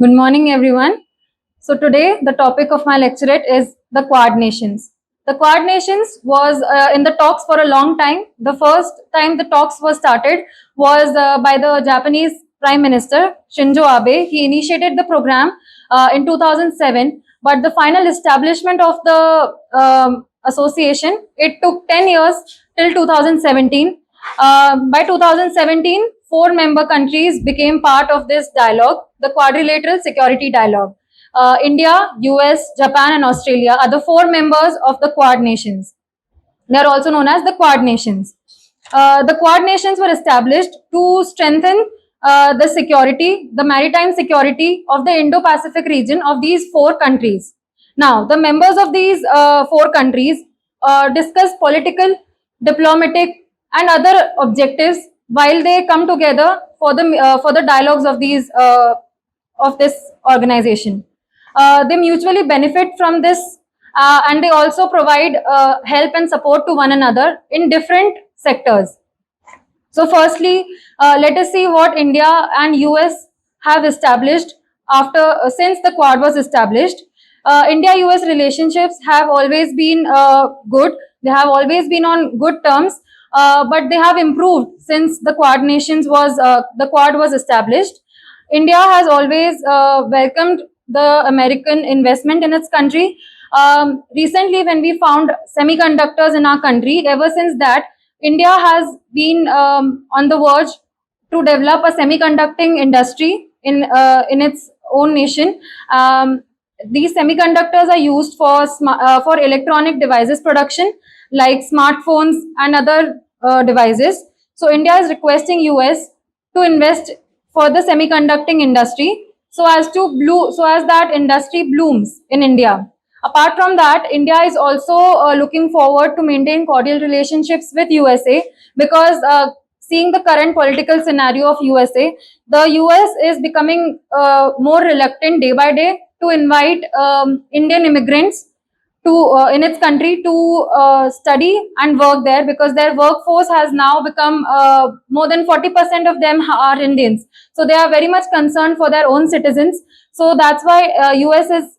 Good morning, everyone. So today the topic of my lecturate is the Quad Nations. The Quad Nations was in the talks for a long time. The first time the talks were started was by the Japanese Prime Minister Shinzo Abe. He initiated the program in 2007, but the final establishment of the association, it took 10 years till 2017. By 2017, four member countries became part of this dialogue, the Quadrilateral Security Dialogue. India, US, Japan, and Australia are the four members of the Quad Nations. They are also known as the Quad Nations. The Quad Nations were established to strengthen the security, the maritime security of the Indo-Pacific region of these four countries. Now, the members of these four countries discuss political, diplomatic, and other objectives while they come together for the dialogues of these of this organization. They mutually benefit from this, and they also provide help and support to one another in different sectors. So, firstly, let us see what India and US have established after since the Quad was established. India-US relationships have always been good. They have always been on good terms, but they have improved since the Quad was established. India has always welcomed the American investment in its country. Recently, when we found semiconductors in our country, ever since that, India has been on the verge to develop a semiconducting industry in its own nation. These semiconductors are used for electronic devices production, like smartphones and other devices. So India is requesting US to invest for the semiconducting industry so as that industry blooms in India. Apart from that, India is also looking forward to maintain cordial relationships with USA because seeing the current political scenario of USA, the US is becoming more reluctant day by day to invite Indian immigrants to in its country to study and work there because their workforce has now become more than 40% of them are Indians. So they are very much concerned for their own citizens. So that's why US is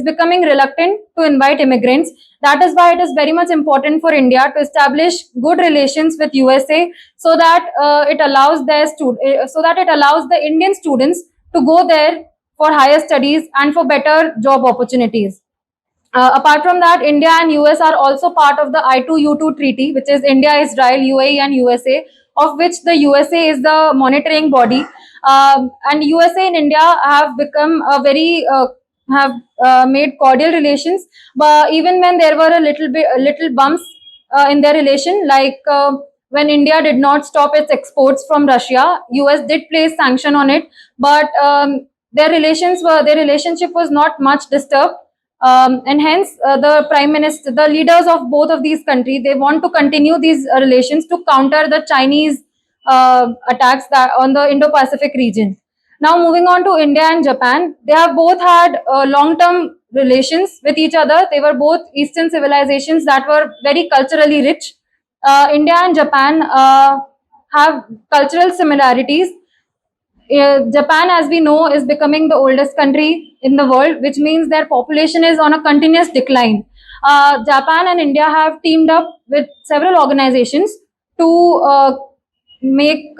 becoming reluctant to invite immigrants. That is why it is very much important for India to establish good relations with USA so that it allows the Indian students to go there for higher studies and for better job opportunities. Apart from that, India and US are also part of the I2U2 treaty, which is India, Israel, UAE, and USA, of which the USA is the monitoring body. And USA and India have become have made cordial relations, but even when there were little bumps in their relation, like when India did not stop its exports from Russia, US did place sanction on it, but their relationship was not much disturbed, and hence the leaders of both of these countries, they want to continue these relations to counter the Chinese attacks that on the Indo-Pacific region. Now, moving on to India and Japan, they have both had long-term relations with each other. They were both Eastern civilizations that were very culturally rich. India and Japan have cultural similarities. Japan, as we know, is becoming the oldest country in the world, which means their population is on a continuous decline. Japan and India have teamed up with several organizations to make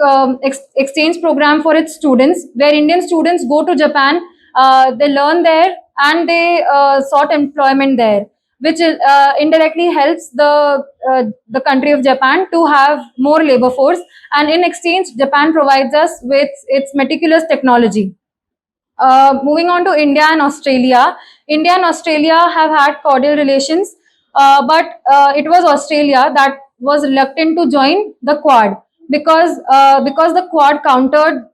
exchange program for its students, where Indian students go to Japan, they learn there, and they sought employment there, which indirectly helps the country of Japan to have more labor force. And in exchange, Japan provides us with its meticulous technology. Moving on to India and Australia. India and Australia have had cordial relations, but it was Australia that was reluctant to join the Quad because the Quad countered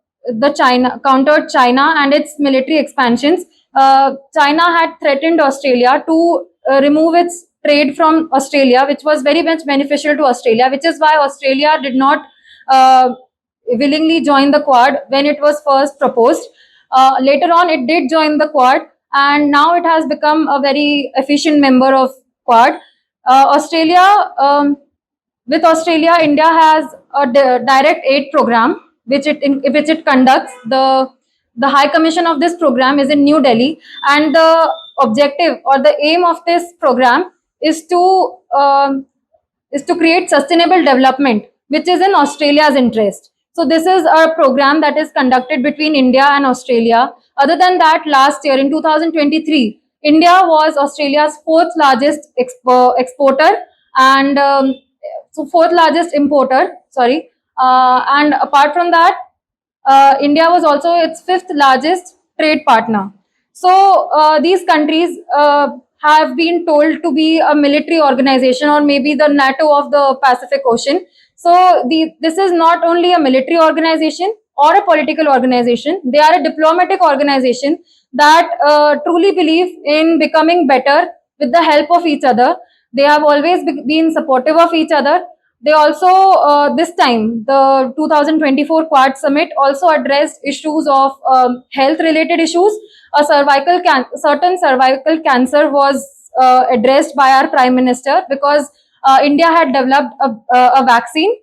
China and its military expansions. China had threatened Australia to remove its trade from Australia, which was very much beneficial to Australia, which is why Australia did not uh, willingly join the Quad when it was first proposed. Later on, it did join the Quad, and now it has become a very efficient member of Quad. Australia, with Australia, India has a direct aid program, which it conducts. the High Commission of this program is in New Delhi, and the objective or the aim of this program is to create sustainable development, which is in Australia's interest. So this is a program that is conducted between India and Australia. Other than that, last year in 2023, India was Australia's fourth largest exporter and fourth largest importer. Sorry, and apart from that, India was also its fifth largest trade partner. So these countries have been told to be a military organization or maybe the NATO of the Pacific Ocean. So this is not only a military organization or a political organization, they are a diplomatic organization that truly believe in becoming better with the help of each other. They have always been supportive of each other. They also, this time, the 2024 Quad Summit also addressed issues of health related issues. Certain cervical cancer was addressed by our Prime Minister because India had developed a vaccine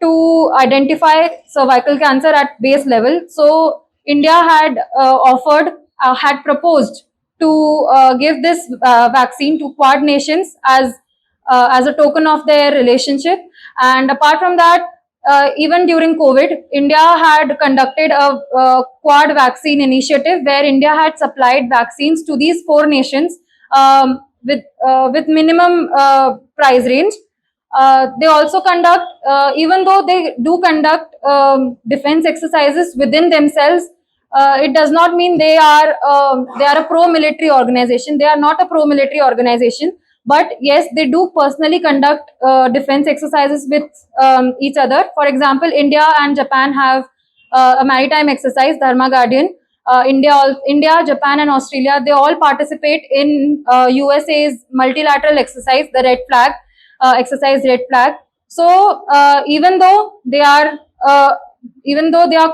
to identify cervical cancer at base level. So India had proposed to give this vaccine to Quad nations as a token of their relationship. And apart from that, even during COVID, India had conducted a Quad vaccine initiative where India had supplied vaccines to these four nations with minimum price range. They also conduct, even though they do conduct defense exercises within themselves, it does not mean they are a pro-military organization. They are not a pro-military organization, but yes, they do personally conduct defense exercises with each other. For example, India and Japan have a maritime exercise, Dharma Guardian. India, Japan, and Australia, they all participate in USA's multilateral exercise, the Red Flag exercise, Red Flag. So even though they are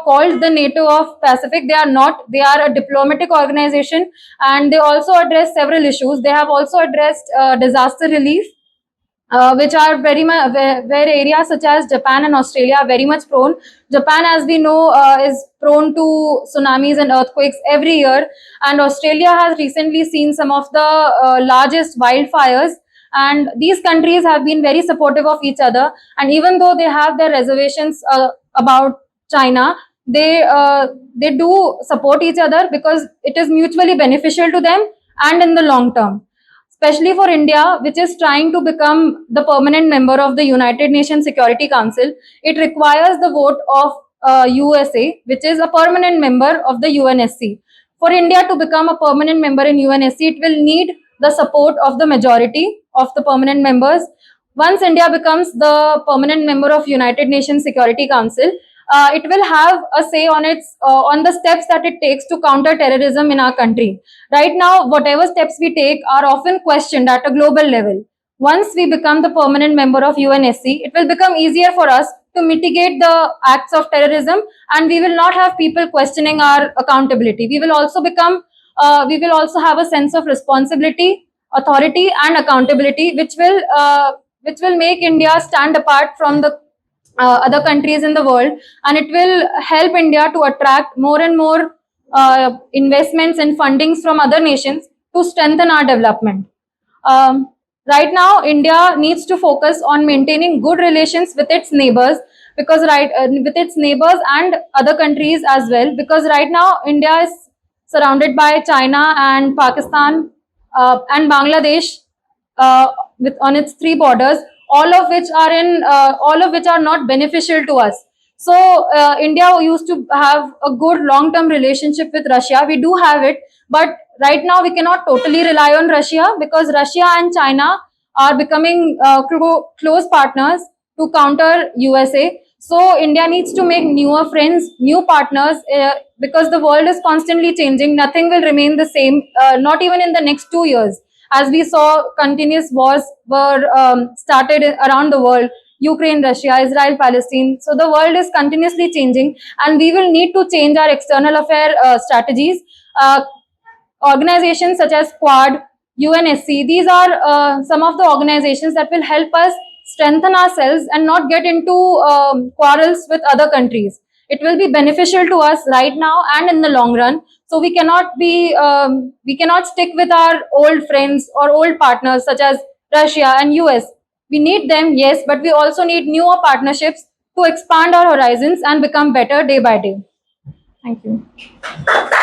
called the NATO of Pacific, they are not. They are a diplomatic organization, and they also address several issues. They have also addressed disaster relief, which are very much where areas such as Japan and Australia are very much prone. Japan, as we know, is prone to tsunamis and earthquakes every year, and Australia has recently seen some of the largest wildfires. And these countries have been very supportive of each other. And even though they have their reservations about China, they do support each other because it is mutually beneficial to them and in the long term, especially for India, which is trying to become the permanent member of the United Nations Security Council. It requires the vote of USA, which is a permanent member of the UNSC. For India to become a permanent member in UNSC, it will need the support of the majority of the permanent members. Once India becomes the permanent member of United Nations Security Council, it will have a say on the steps that it takes to counter terrorism in our country. Right now, whatever steps we take are often questioned at a global level. Once we become the permanent member of UNSC, it will become easier for us to mitigate the acts of terrorism, and we will not have people questioning our accountability. We will also have a sense of responsibility, authority, and accountability, which will make India stand apart from the other countries in the world, and it will help India to attract more and more investments and fundings from other nations to strengthen our development. Right now, India needs to focus on maintaining good relations with its neighbors, because with its neighbors and other countries as well, because right now India is surrounded by China and Pakistan and Bangladesh, with on its three borders, all of which are not beneficial to us. So India used to have a good long term relationship with Russia. We do have it, but right now we cannot totally rely on Russia, because Russia and China are becoming close partners to counter USA. So India needs to make newer friends, new partners, because the world is constantly changing. Nothing will remain the same, not even in the next 2 years. As we saw, continuous wars were started around the world: Ukraine, Russia, Israel, Palestine. So the world is continuously changing, and we will need to change our external affair strategies. Uh, Organizations such as Quad, UNSC, these are some of the organizations that will help us strengthen ourselves and not get into quarrels with other countries. It will be beneficial to us right now and in the long run. So we cannot we cannot stick with our old friends or old partners such as Russia and US. We need them, yes, but we also need newer partnerships to expand our horizons and become better day by day. Thank you.